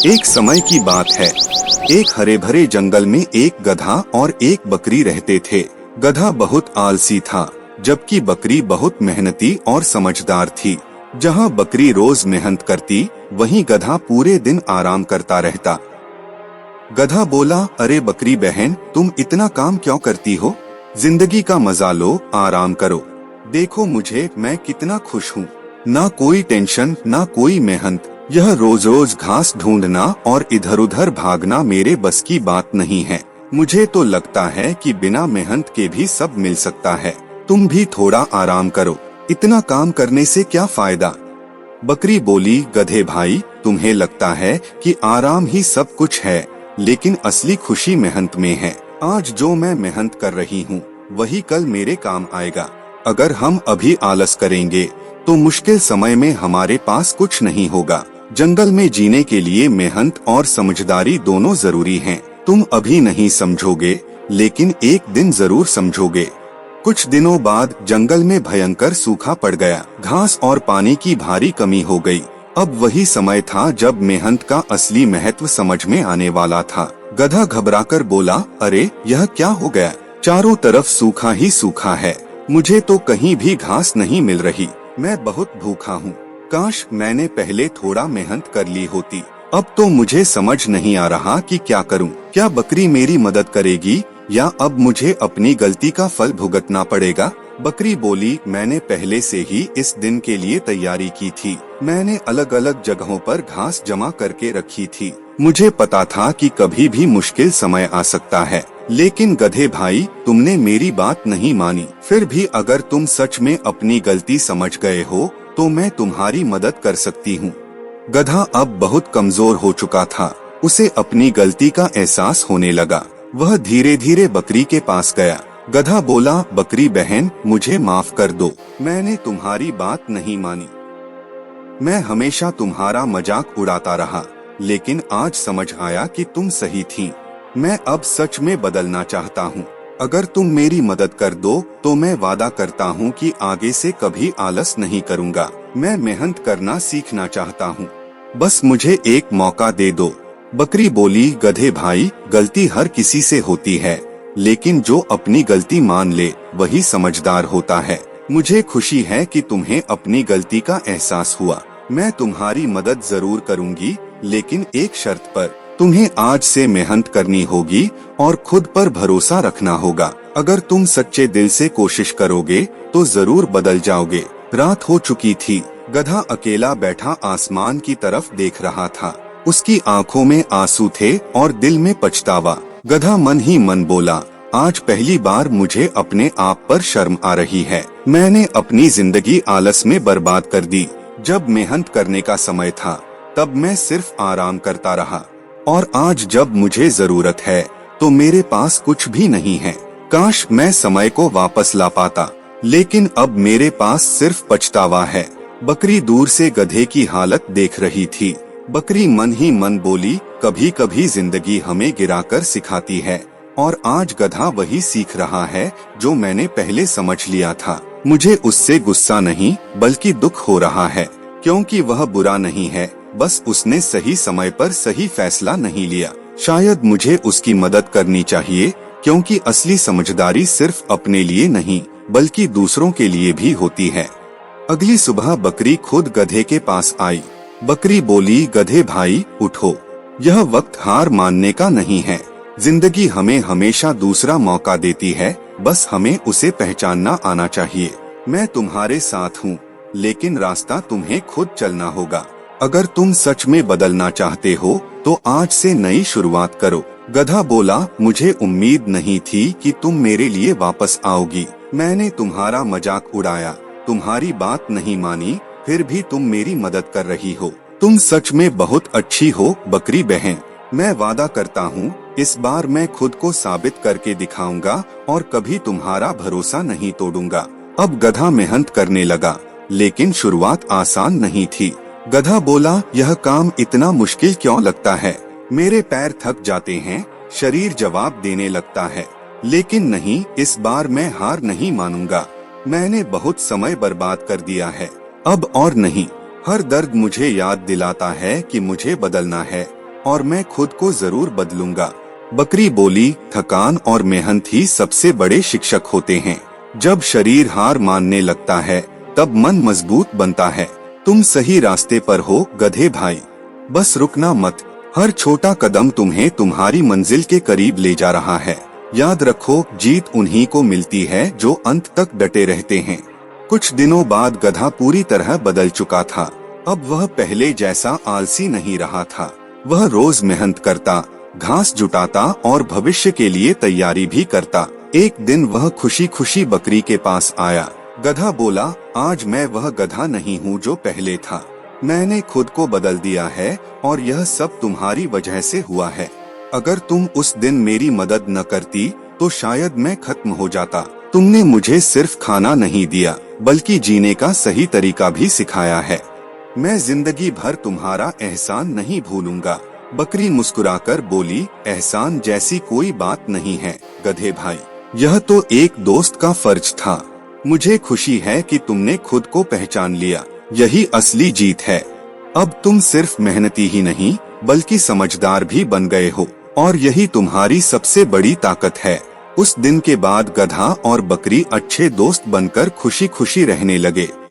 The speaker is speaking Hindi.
एक समय की बात है। एक हरे भरे जंगल में एक गधा और एक बकरी रहते थे। गधा बहुत आलसी था, जबकि बकरी बहुत मेहनती और समझदार थी। जहाँ बकरी रोज मेहनत करती, वहीं गधा पूरे दिन आराम करता रहता। गधा बोला, अरे बकरी बहन, तुम इतना काम क्यों करती हो? जिंदगी का मजा लो, आराम करो। देखो मुझे, मैं कितना खुश हूँ। ना कोई टेंशन, ना कोई मेहनत। यह रोज रोज घास ढूंढना और इधर उधर भागना मेरे बस की बात नहीं है। मुझे तो लगता है कि बिना मेहनत के भी सब मिल सकता है। तुम भी थोड़ा आराम करो, इतना काम करने से क्या फायदा? बकरी बोली, गधे भाई, तुम्हें लगता है कि आराम ही सब कुछ है, लेकिन असली खुशी मेहनत में है। आज जो मैं मेहनत कर रही हूँ, वही कल मेरे काम आएगा। अगर हम अभी आलस करेंगे, तो मुश्किल समय में हमारे पास कुछ नहीं होगा। जंगल में जीने के लिए मेहनत और समझदारी दोनों जरूरी हैं। तुम अभी नहीं समझोगे, लेकिन एक दिन जरूर समझोगे। कुछ दिनों बाद जंगल में भयंकर सूखा पड़ गया। घास और पानी की भारी कमी हो गई। अब वही समय था जब मेहनत का असली महत्व समझ में आने वाला था। गधा घबराकर बोला, अरे यह क्या हो गया? चारों तरफ सूखा ही सूखा है। मुझे तो कहीं भी घास नहीं मिल रही। मैं बहुत भूखा हूँ। काश मैंने पहले थोड़ा मेहनत कर ली होती। अब तो मुझे समझ नहीं आ रहा कि क्या करूँ। क्या बकरी मेरी मदद करेगी, या अब मुझे अपनी गलती का फल भुगतना पड़ेगा? बकरी बोली, मैंने पहले से ही इस दिन के लिए तैयारी की थी। मैंने अलग अलग जगहों पर घास जमा करके रखी थी। मुझे पता था कि कभी भी मुश्किल समय आ सकता है। लेकिन गधे भाई, तुमने मेरी बात नहीं मानी। फिर भी अगर तुम सच में अपनी गलती समझ गए हो, तो मैं तुम्हारी मदद कर सकती हूँ। गधा अब बहुत कमजोर हो चुका था। उसे अपनी गलती का एहसास होने लगा। वह धीरे धीरे बकरी के पास गया। गधा बोला, बकरी बहन, मुझे माफ कर दो। मैंने तुम्हारी बात नहीं मानी। मैं हमेशा तुम्हारा मजाक उड़ाता रहा, लेकिन आज समझ आया कि तुम सही थी। मैं अब सच में बदलना चाहता हूँ। अगर तुम मेरी मदद कर दो, तो मैं वादा करता हूँ कि आगे से कभी आलस नहीं करूँगा। मैं मेहनत करना सीखना चाहता हूँ। बस मुझे एक मौका दे दो। बकरी बोली, गधे भाई, गलती हर किसी से होती है, लेकिन जो अपनी गलती मान ले, वही समझदार होता है। मुझे खुशी है कि तुम्हें अपनी गलती का एहसास हुआ। मैं तुम्हारी मदद जरूर करूँगी, लेकिन एक शर्त पर। तुम्हें आज से मेहनत करनी होगी और खुद पर भरोसा रखना होगा। अगर तुम सच्चे दिल से कोशिश करोगे, तो जरूर बदल जाओगे। रात हो चुकी थी। गधा अकेला बैठा आसमान की तरफ देख रहा था। उसकी आंखों में आंसू थे और दिल में पछतावा। गधा मन ही मन बोला, आज पहली बार मुझे अपने आप पर शर्म आ रही है। मैंने अपनी जिंदगी आलस में बर्बाद कर दी। जब मेहनत करने का समय था, तब मैं सिर्फ आराम करता रहा, और आज जब मुझे जरूरत है, तो मेरे पास कुछ भी नहीं है। काश मैं समय को वापस ला पाता, लेकिन अब मेरे पास सिर्फ पछतावा है। बकरी दूर से गधे की हालत देख रही थी। बकरी मन ही मन बोली, कभी कभी जिंदगी हमें गिराकर सिखाती है, और आज गधा वही सीख रहा है जो मैंने पहले समझ लिया था। मुझे उससे गुस्सा नहीं, बल्कि दुख हो रहा है, क्योंकि वह बुरा नहीं है, बस उसने सही समय पर सही फैसला नहीं लिया। शायद मुझे उसकी मदद करनी चाहिए, क्योंकि असली समझदारी सिर्फ अपने लिए नहीं, बल्कि दूसरों के लिए भी होती है। अगली सुबह बकरी खुद गधे के पास आई। बकरी बोली, गधे भाई, उठो। यह वक्त हार मानने का नहीं है। जिंदगी हमें हमेशा दूसरा मौका देती है, बस हमें उसे पहचानना आना चाहिए। मैं तुम्हारे साथ हूँ, लेकिन रास्ता तुम्हें खुद चलना होगा। अगर तुम सच में बदलना चाहते हो, तो आज से नई शुरुआत करो। गधा बोला, मुझे उम्मीद नहीं थी कि तुम मेरे लिए वापस आओगी। मैंने तुम्हारा मजाक उड़ाया, तुम्हारी बात नहीं मानी, फिर भी तुम मेरी मदद कर रही हो। तुम सच में बहुत अच्छी हो बकरी बहन। मैं वादा करता हूँ, इस बार मैं खुद को साबित करके दिखाऊंगा और कभी तुम्हारा भरोसा नहीं तोड़ूंगा। अब गधा मेहनत करने लगा, लेकिन शुरुआत आसान नहीं थी। गधा बोला, यह काम इतना मुश्किल क्यों लगता है? मेरे पैर थक जाते हैं। शरीर जवाब देने लगता है। लेकिन नहीं, इस बार मैं हार नहीं मानूंगा। मैंने बहुत समय बर्बाद कर दिया है, अब और नहीं। हर दर्द मुझे याद दिलाता है कि मुझे बदलना है और मैं खुद को जरूर बदलूंगा। बकरी बोली, थकान और मेहनत ही सबसे बड़े शिक्षक होते हैं। जब शरीर हार मानने लगता है तब मन मजबूत बनता है। तुम सही रास्ते पर हो गधे भाई, बस रुकना मत। हर छोटा कदम तुम्हें तुम्हारी मंजिल के करीब ले जा रहा है। याद रखो, जीत उन्हीं को मिलती है जो अंत तक डटे रहते हैं। कुछ दिनों बाद गधा पूरी तरह बदल चुका था। अब वह पहले जैसा आलसी नहीं रहा था। वह रोज मेहनत करता, घास जुटाता और भविष्य के लिए तैयारी भी करता। एक दिन वह खुशी खुशी बकरी के पास आया। गधा बोला, आज मैं वह गधा नहीं हूँ जो पहले था। मैंने खुद को बदल दिया है और यह सब तुम्हारी वजह से हुआ है। अगर तुम उस दिन मेरी मदद न करती तो शायद मैं खत्म हो जाता। तुमने मुझे सिर्फ खाना नहीं दिया बल्कि जीने का सही तरीका भी सिखाया है। मैं जिंदगी भर तुम्हारा एहसान नहीं भूलूंगा। बकरी मुस्कुराकर बोली, एहसान जैसी कोई बात नहीं है गधे भाई, यह तो एक दोस्त का फर्ज था। मुझे खुशी है कि तुमने खुद को पहचान लिया, यही असली जीत है। अब तुम सिर्फ मेहनती ही नहीं बल्कि समझदार भी बन गए हो और यही तुम्हारी सबसे बड़ी ताकत है। उस दिन के बाद गधा और बकरी अच्छे दोस्त बनकर खुशी खुशी रहने लगे।